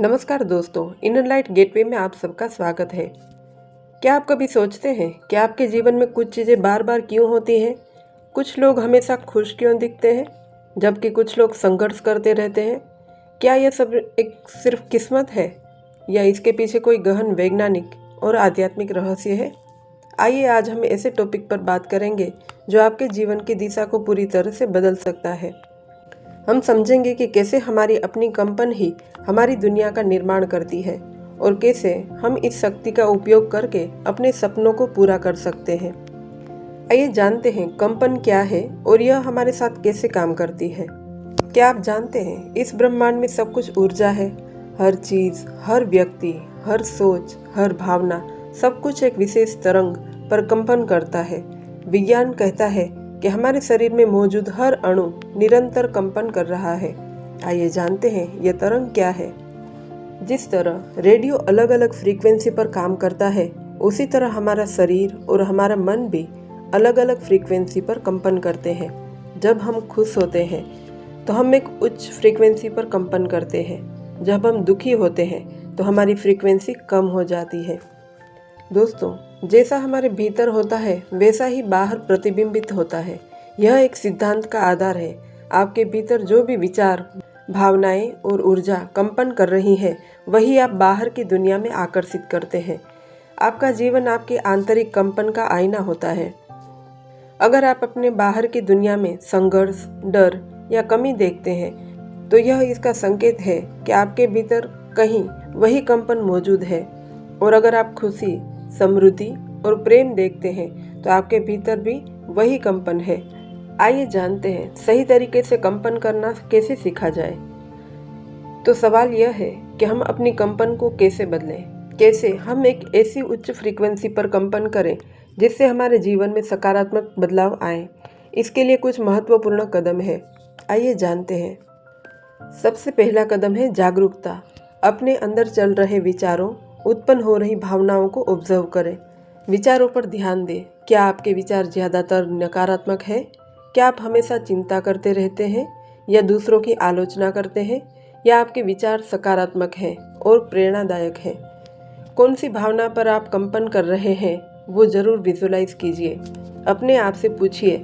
नमस्कार दोस्तों, inner light gateway में आप सबका स्वागत है। क्या आप कभी सोचते हैं कि आपके जीवन में कुछ चीज़ें बार बार क्यों होती हैं? कुछ लोग हमेशा खुश क्यों दिखते हैं जबकि कुछ लोग संघर्ष करते रहते हैं? क्या यह सब एक सिर्फ किस्मत है या इसके पीछे कोई गहन वैज्ञानिक और आध्यात्मिक रहस्य है? आइए आज हम ऐसे टॉपिक पर बात करेंगे जो आपके जीवन की दिशा को पूरी तरह से बदल सकता है। हम समझेंगे कि कैसे हमारी अपनी कंपन ही हमारी दुनिया का निर्माण करती है और कैसे हम इस शक्ति का उपयोग करके अपने सपनों को पूरा कर सकते हैं। आइए जानते हैं कंपन क्या है और यह हमारे साथ कैसे काम करती है। क्या आप जानते हैं इस ब्रह्मांड में सब कुछ ऊर्जा है। हर चीज, हर व्यक्ति, हर सोच, हर भावना, सब कुछ एक विशेष तरंग पर कंपन करता है। विज्ञान कहता है कि हमारे शरीर में मौजूद हर अणु निरंतर कंपन कर रहा है। आइए जानते हैं यह तरंग क्या है। जिस तरह रेडियो अलग अलग फ्रीक्वेंसी पर काम करता है, उसी तरह हमारा शरीर और हमारा मन भी अलग अलग फ्रीक्वेंसी पर कंपन करते हैं। जब हम खुश होते हैं तो हम एक उच्च फ्रीक्वेंसी पर कंपन करते हैं। जब हम दुखी होते हैं तो हमारी फ्रीक्वेंसी कम हो जाती है। दोस्तों, जैसा हमारे भीतर होता है वैसा ही बाहर प्रतिबिंबित होता है। यह एक सिद्धांत का आधार है। आपके भीतर जो भी विचार, भावनाएं और ऊर्जा कंपन कर रही है, वही आप बाहर की दुनिया में आकर्षित करते हैं। आपका जीवन आपके आंतरिक कंपन का आईना होता है। अगर आप अपने बाहर की दुनिया में संघर्ष, डर या कमी देखते हैं तो यह इसका संकेत है कि आपके भीतर कहीं वही कंपन मौजूद है। और अगर आप खुशी, समृद्धि और प्रेम देखते हैं तो आपके भीतर भी वही कंपन है। आइए जानते हैं सही तरीके से कंपन करना कैसे सीखा जाए। तो सवाल यह है कि हम अपनी कंपन को कैसे बदलें, कैसे हम एक ऐसी उच्च फ्रीक्वेंसी पर कंपन करें जिससे हमारे जीवन में सकारात्मक बदलाव आए। इसके लिए कुछ महत्वपूर्ण कदम है। आइए जानते हैं। सबसे पहला कदम है जागरूकता। अपने अंदर चल रहे विचारों, उत्पन्न हो रही भावनाओं को ऑब्जर्व करें। विचारों पर ध्यान दें। क्या आपके विचार ज़्यादातर नकारात्मक है? क्या आप हमेशा चिंता करते रहते हैं या दूसरों की आलोचना करते हैं, या आपके विचार सकारात्मक हैं और प्रेरणादायक हैं? कौन सी भावना पर आप कंपन कर रहे हैं वो ज़रूर विजुलाइज कीजिए। अपने आप से पूछिए,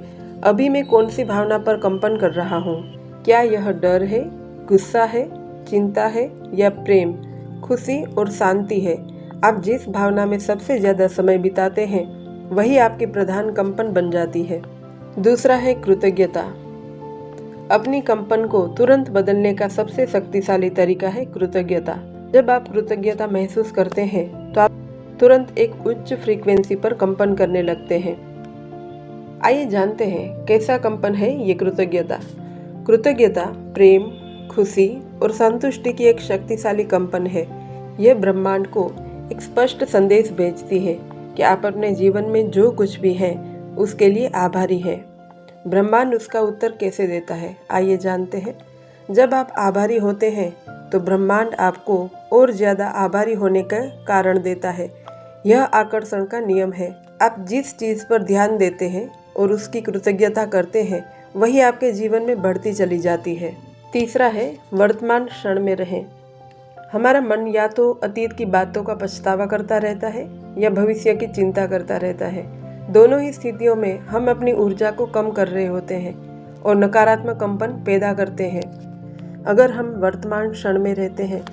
अभी मैं कौन सी भावना पर कंपन कर रहा हूँ? क्या यह डर है, गुस्सा है, चिंता है या प्रेम, खुशी और शांति है? आप जिस भावना में सबसे ज़्यादा समय बिताते हैं वही आपकी प्रधान कंपन बन जाती है। दूसरा है कृतज्ञता। अपनी कंपन को तुरंत बदलने का सबसे शक्तिशाली तरीका है कृतज्ञता। जब आप कृतज्ञता महसूस करते हैं तो आप तुरंत एक उच्च फ्रीक्वेंसी पर कंपन करने लगते हैं। आइए जानते हैं कैसा कंपन है ये कृतज्ञता। कृतज्ञता प्रेम, खुशी और संतुष्टि की एक शक्तिशाली कंपन है। यह ब्रह्मांड को एक स्पष्ट संदेश भेजती है कि आप अपने जीवन में जो कुछ भी है उसके लिए आभारी हैं। ब्रह्मांड उसका उत्तर कैसे देता है, आइए जानते हैं। जब आप आभारी होते हैं तो ब्रह्मांड आपको और ज़्यादा आभारी होने का कारण देता है। यह आकर्षण का नियम है। आप जिस चीज़ पर ध्यान देते हैं और उसकी कृतज्ञता करते हैं, वही आपके जीवन में बढ़ती चली जाती है। तीसरा है वर्तमान क्षण में रहें। हमारा मन या तो अतीत की बातों का पछतावा करता रहता है या भविष्य की चिंता करता रहता है। दोनों ही स्थितियों में हम अपनी ऊर्जा को कम कर रहे होते हैं और नकारात्मक कंपन पैदा करते हैं। अगर हम वर्तमान क्षण में रहते हैं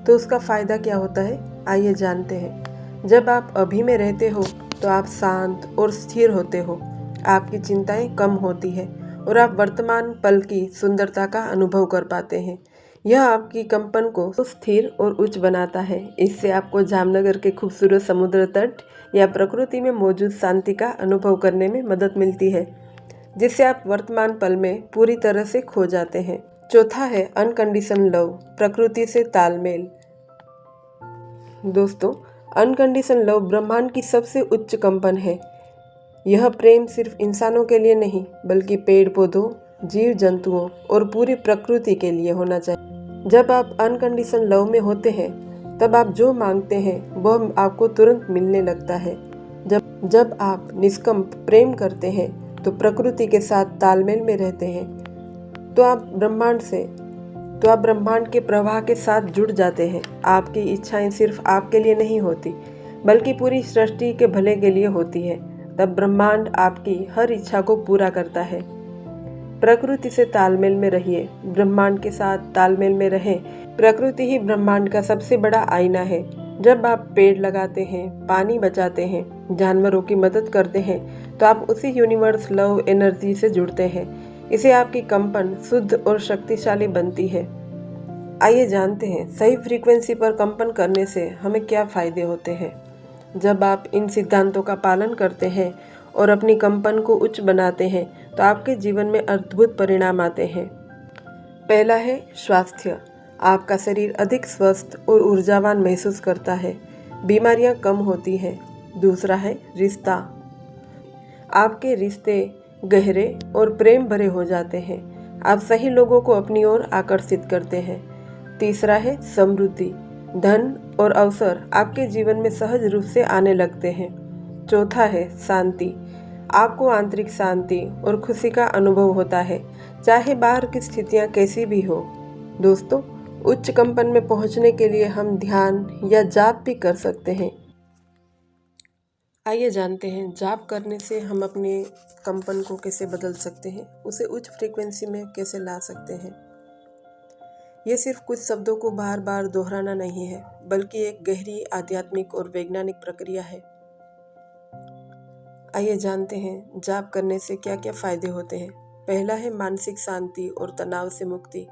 तो उसका फ़ायदा क्या होता है, आइए जानते हैं। जब आप अभी में रहते हो तो आप शांत और स्थिर होते हो। आपकी चिंताएं कम होती है और आप वर्तमान पल की सुंदरता का अनुभव कर पाते हैं। यह आपकी कंपन को स्थिर और उच्च बनाता है। इससे आपको जामनगर के खूबसूरत समुद्र तट या प्रकृति में मौजूद शांति का अनुभव करने में मदद मिलती है, जिससे आप वर्तमान पल में पूरी तरह से खो जाते हैं। चौथा है अनकंडीशन लव, प्रकृति से तालमेल। दोस्तों, अनकंडीशन लव ब्रह्मांड की सबसे उच्च कंपन है। यह प्रेम सिर्फ इंसानों के लिए नहीं बल्कि पेड़ पौधों, जीव जंतुओं और पूरी प्रकृति के लिए होना चाहिए। जब आप अनकंडीशन लव में होते हैं तब आप जो मांगते हैं वह आपको तुरंत मिलने लगता है। जब आप निष्कंप प्रेम करते हैं तो प्रकृति के साथ तालमेल में रहते हैं तो आप ब्रह्मांड से तो आप ब्रह्मांड के प्रवाह के साथ जुड़ जाते हैं। आपकी इच्छाएं सिर्फ आपके लिए नहीं होती, बल्कि पूरी सृष्टि के भले के लिए होती है। तब ब्रह्मांड आपकी हर इच्छा को पूरा करता है। प्रकृति से तालमेल में रहिए, ब्रह्मांड के साथ तालमेल में रहें। प्रकृति ही ब्रह्मांड का सबसे बड़ा आईना है। जब आप पेड़ लगाते हैं, पानी बचाते हैं, जानवरों की मदद करते हैं, तो आप उसी यूनिवर्स लव एनर्जी से जुड़ते हैं। इसे आपकी कंपन शुद्ध और शक्तिशाली बनती है। आइए जानते हैं सही फ्रीक्वेंसी पर कंपन करने से हमें क्या फायदे होते हैं। जब आप इन सिद्धांतों का पालन करते हैं और अपनी कंपन को उच्च बनाते हैं, तो आपके जीवन में अद्भुत परिणाम आते हैं। पहला है स्वास्थ्य। आपका शरीर अधिक स्वस्थ और ऊर्जावान महसूस करता है, बीमारियां कम होती हैं। दूसरा है रिश्ता। आपके रिश्ते गहरे और प्रेम भरे हो जाते हैं। आप सही लोगों को अपनी ओर आकर्षित करते हैं। तीसरा है समृद्धि। धन और अवसर आपके जीवन में सहज रूप से आने लगते हैं। चौथा है शांति। आपको आंतरिक शांति और खुशी का अनुभव होता है, चाहे बाहर की स्थितियां कैसी भी हो। दोस्तों, उच्च कंपन में पहुंचने के लिए हम ध्यान या जाप भी कर सकते हैं। आइए जानते हैं जाप करने से हम अपने कंपन को कैसे बदल सकते हैं, उसे उच्च फ्रीक्वेंसी में कैसे ला सकते हैं। ये सिर्फ कुछ शब्दों को बार बार दोहराना नहीं है, बल्कि एक गहरी आध्यात्मिक और वैज्ञानिक प्रक्रिया है। आइए जानते हैं जाप करने से क्या क्या फायदे होते हैं। पहला है मानसिक शांति और तनाव से मुक्ति।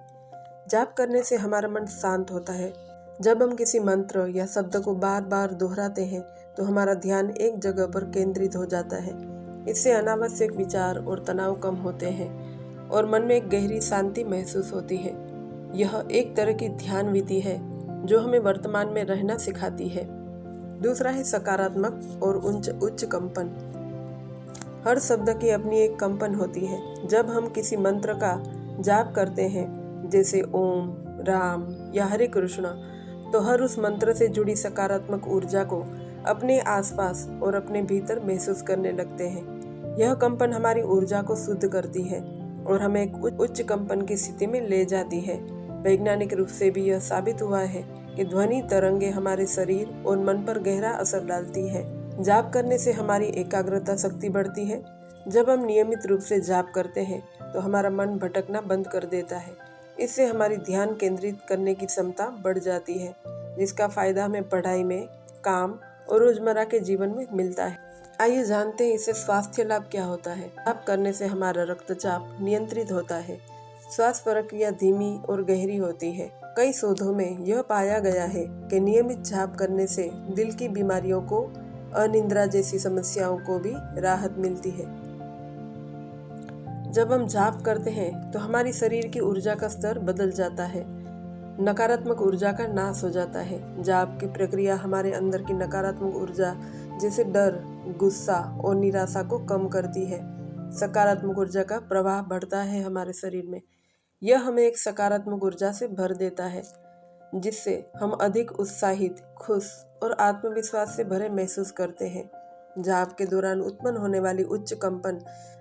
जाप करने से हमारा मन शांत होता है। जब हम किसी मंत्र या शब्द को बार बार दोहराते हैं, तो हमारा ध्यान एक जगह पर केंद्रित हो जाता है। इससे अनावश्यक विचार और तनाव कम होते हैं और मन में एक गहरी शांति महसूस होती है। यह एक तरह की ध्यान विधि है जो हमें वर्तमान में रहना सिखाती है। दूसरा है सकारात्मक और उच्च कंपन। हर शब्द की अपनी एक कंपन होती है। जब हम किसी मंत्र का जाप करते हैं, जैसे ओम, राम या हरे कृष्ण, तो हर उस मंत्र से जुड़ी सकारात्मक ऊर्जा को अपने आसपास और अपने भीतर महसूस करने लगते हैं। यह कंपन हमारी ऊर्जा को शुद्ध करती है और हमें एक उच्च कंपन की स्थिति में ले जाती है। वैज्ञानिक रूप से भी यह साबित हुआ है कि ध्वनि तरंगे हमारे शरीर और मन पर गहरा असर डालती है। जाप करने से हमारी एकाग्रता शक्ति बढ़ती है। जब हम नियमित रूप से जाप करते हैं, तो हमारा मन भटकना बंद कर देता है। इससे हमारी ध्यान केंद्रित करने की क्षमता बढ़ जाती है, जिसका फायदा हमें पढ़ाई में, काम और रोजमर्रा के जीवन में मिलता है। आइए जानते हैं इससे स्वास्थ्य लाभ क्या होता है। जाप करने से हमारा रक्तचाप नियंत्रित होता है। श्वास प्रक्रिया धीमी और गहरी होती है। कई शोधों में यह पाया गया है कि नियमित जाप करने से दिल की बीमारियों को, अनिद्रा जैसी समस्याओं को भी राहत मिलती है। जब हम जाप करते हैं, तो हमारी शरीर की ऊर्जा का स्तर बदल जाता है। नकारात्मक ऊर्जा का नाश हो जाता है। जाप की प्रक्रिया हमारे अंदर की नकारात्मक ऊर्जा, जैसे डर, गुस्सा और निराशा को कम करती है। सकारात्मक ऊर्जा का प्रवाह बढ़ता है हमारे शरीर में। यह हमें एक सकारात्मक ऊर्जा से भर देता है, जिससे हम अधिक उत्साहित, खुश और आत्मविश्वास से भरे महसूस करते हैं। जाप के दौरान उत्पन्न होने वाली उच्च कंपन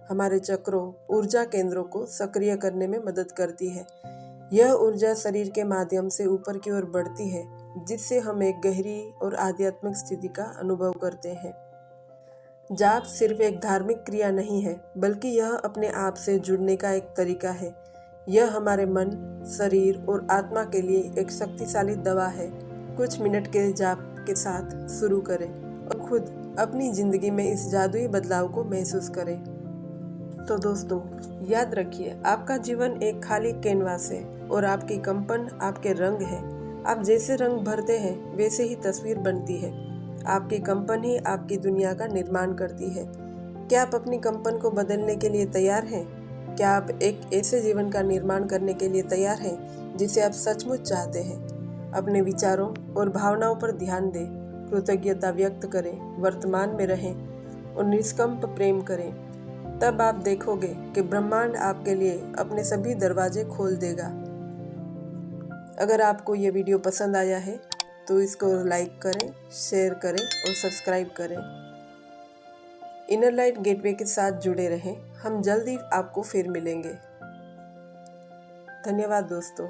हमारे चक्रों, ऊर्जा केंद्रों को सक्रिय करने में मदद करती है। यह ऊर्जा शरीर के माध्यम से ऊपर की ओर बढ़ती है, जिससे हम एक गहरी और आध्यात्मिक स्थिति का अनुभव करते हैं। जाप सिर्फ एक धार्मिक क्रिया नहीं है, बल्कि यह अपने आप से जुड़ने का एक तरीका है। यह हमारे मन, शरीर और आत्मा के लिए एक शक्तिशाली दवा है। कुछ मिनट के जाप के साथ शुरू करें और खुद अपनी जिंदगी में इस जादुई बदलाव को महसूस करें। तो दोस्तों, याद रखिए, आपका जीवन एक खाली कैनवास है और आपकी कंपन आपके रंग है। आप जैसे रंग भरते हैं, वैसे ही तस्वीर बनती है। आपकी कंपन ही आपकी दुनिया का निर्माण करती है। क्या आप अपनी कंपन को बदलने के लिए तैयार हैं? क्या आप एक ऐसे जीवन का निर्माण करने के लिए तैयार हैं जिसे आप सचमुच चाहते हैं? अपने विचारों और भावनाओं पर ध्यान दें, कृतज्ञता व्यक्त करें, वर्तमान में रहें और निष्कंप प्रेम करें। तब आप देखोगे कि ब्रह्मांड आपके लिए अपने सभी दरवाजे खोल देगा। अगर आपको ये वीडियो पसंद आया है, तो इसको लाइक करें, शेयर करें और सब्सक्राइब करें। इनर लाइट गेटवे के साथ जुड़े रहें। हम जल्दी आपको फिर मिलेंगे। धन्यवाद दोस्तों।